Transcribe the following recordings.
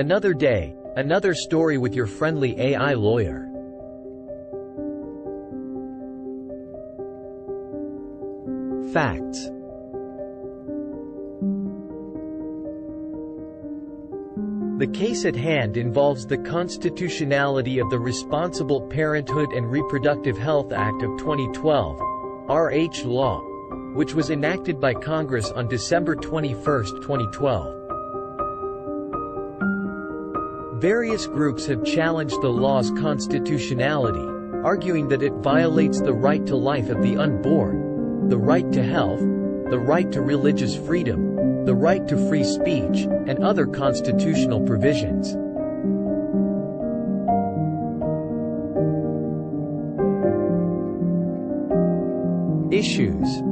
Another day, another story with your friendly AI lawyer. Facts. The case at hand involves the constitutionality of the Responsible Parenthood and Reproductive Health Act of 2012, RH Law, which was enacted by Congress on December 21, 2012. Various groups have challenged the law's constitutionality, arguing that it violates the right to life of the unborn, the right to health, the right to religious freedom, the right to free speech, and other constitutional provisions. Issues.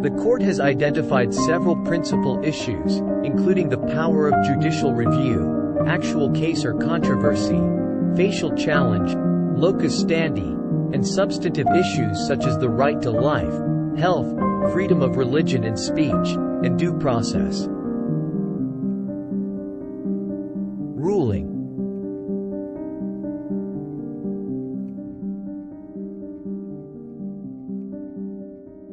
The court has identified several principal issues, including the power of judicial review, actual case or controversy, facial challenge, locus standi, and substantive issues such as the right to life, health, freedom of religion and speech, and due process. Ruling.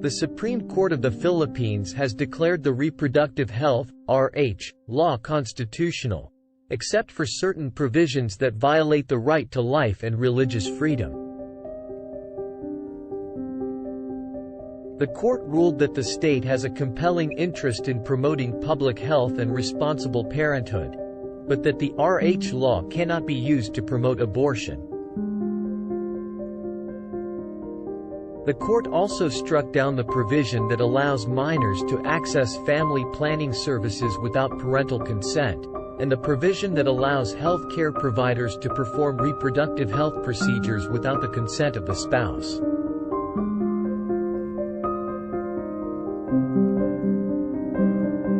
The Supreme Court of the Philippines has declared the Reproductive Health (RH) law constitutional, except for certain provisions that violate the right to life and religious freedom. The court ruled that the state has a compelling interest in promoting public health and responsible parenthood, but that the RH law cannot be used to promote abortion. The court also struck down the provision that allows minors to access family planning services without parental consent, and the provision that allows health care providers to perform reproductive health procedures without the consent of the spouse.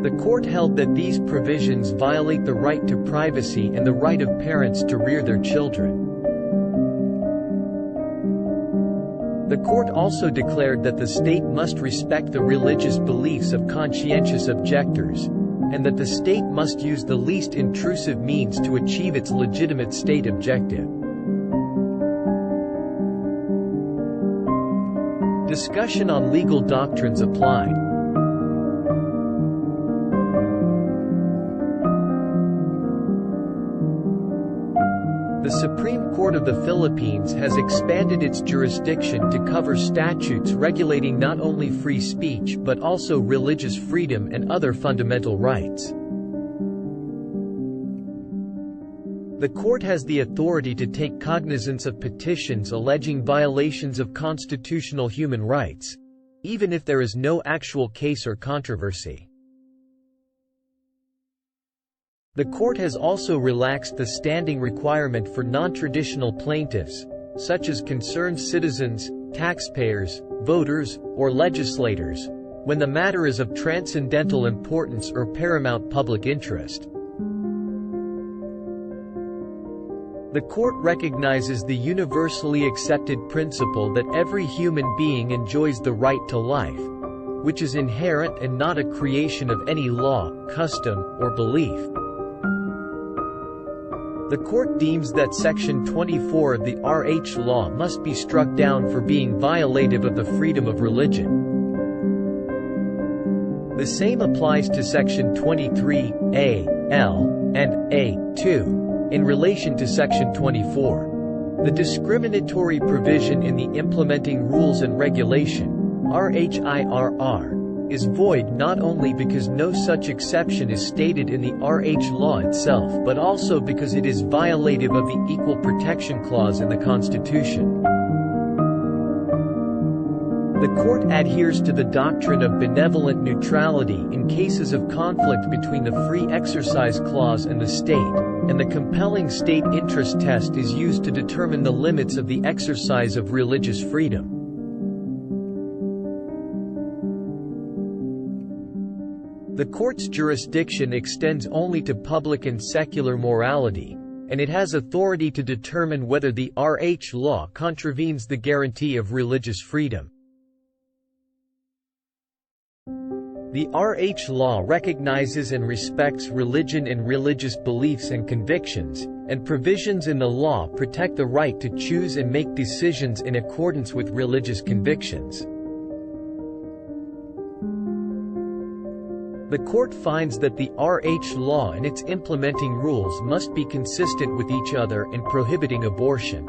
The court held that these provisions violate the right to privacy and the right of parents to rear their children. The court also declared that the state must respect the religious beliefs of conscientious objectors, and that the state must use the least intrusive means to achieve its legitimate state objective. Discussion on legal doctrines applied. The Supreme Court of the Philippines has expanded its jurisdiction to cover statutes regulating not only free speech but also religious freedom and other fundamental rights. The court has the authority to take cognizance of petitions alleging violations of constitutional human rights, even if there is no actual case or controversy. The court has also relaxed the standing requirement for non-traditional plaintiffs, such as concerned citizens, taxpayers, voters, or legislators, when the matter is of transcendental importance or paramount public interest. The court recognizes the universally accepted principle that every human being enjoys the right to life, which is inherent and not a creation of any law, custom, or belief. The court deems that Section 24 of the RH law must be struck down for being violative of the freedom of religion. The same applies to Section 23A, L, and A, in relation to Section 24. The discriminatory provision in the Implementing Rules and Regulation, RHIRR, is void not only because no such exception is stated in the RH law itself but also because it is violative of the Equal Protection Clause in the Constitution. The court adheres to the doctrine of benevolent neutrality in cases of conflict between the Free Exercise Clause and the state, and the compelling state interest test is used to determine the limits of the exercise of religious freedom. The court's jurisdiction extends only to public and secular morality, and it has authority to determine whether the RH law contravenes the guarantee of religious freedom. The RH law recognizes and respects religion and religious beliefs and convictions, and provisions in the law protect the right to choose and make decisions in accordance with religious convictions. The court finds that the RH law and its implementing rules must be consistent with each other in prohibiting abortion.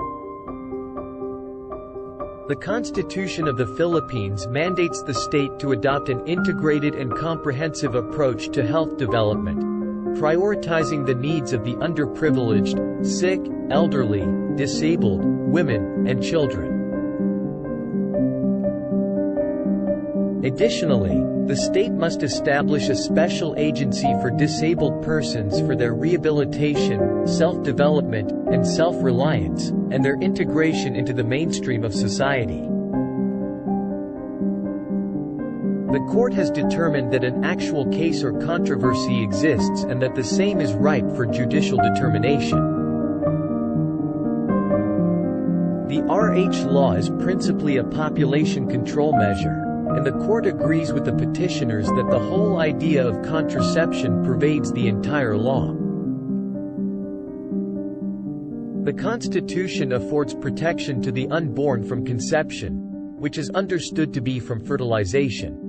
The Constitution of the Philippines mandates the state to adopt an integrated and comprehensive approach to health development, prioritizing the needs of the underprivileged, sick, elderly, disabled, women, and children. Additionally, the state must establish a special agency for disabled persons for their rehabilitation, self-development, and self-reliance, and their integration into the mainstream of society. The court has determined that an actual case or controversy exists and that the same is ripe for judicial determination. The RH law is principally a population control measure, and the court agrees with the petitioners that the whole idea of contraception pervades the entire law. The Constitution affords protection to the unborn from conception, which is understood to be from fertilization.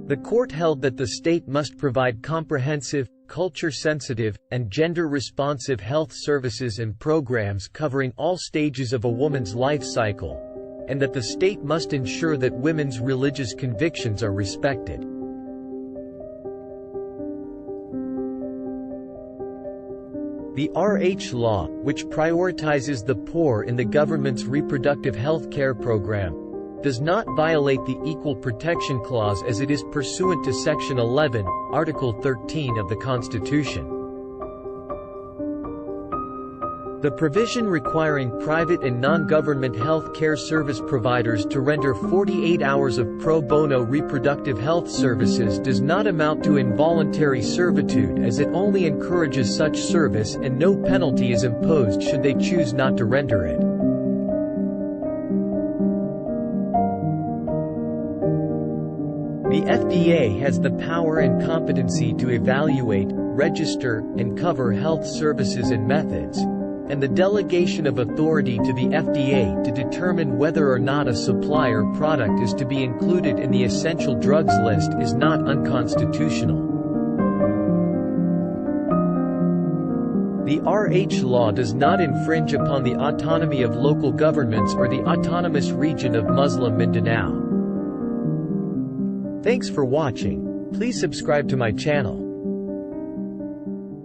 The court held that the state must provide comprehensive, culture-sensitive, and gender-responsive health services and programs covering all stages of a woman's life cycle, and that the state must ensure that women's religious convictions are respected. The RH law, which prioritizes the poor in the government's reproductive health care program, does not violate the Equal Protection Clause as it is pursuant to Section 11, Article 13 of the Constitution. The provision requiring private and non-government health care service providers to render 48 hours of pro bono reproductive health services does not amount to involuntary servitude, as it only encourages such service and no penalty is imposed should they choose not to render it. The FDA has the power and competency to evaluate, register, and cover health services and methods, and the delegation of authority to the FDA to determine whether or not a supply or product is to be included in the essential drugs list is not unconstitutional. The RH law does not infringe upon the autonomy of local governments or the autonomous region of Muslim Mindanao. Thanks for watching. Please subscribe to my channel.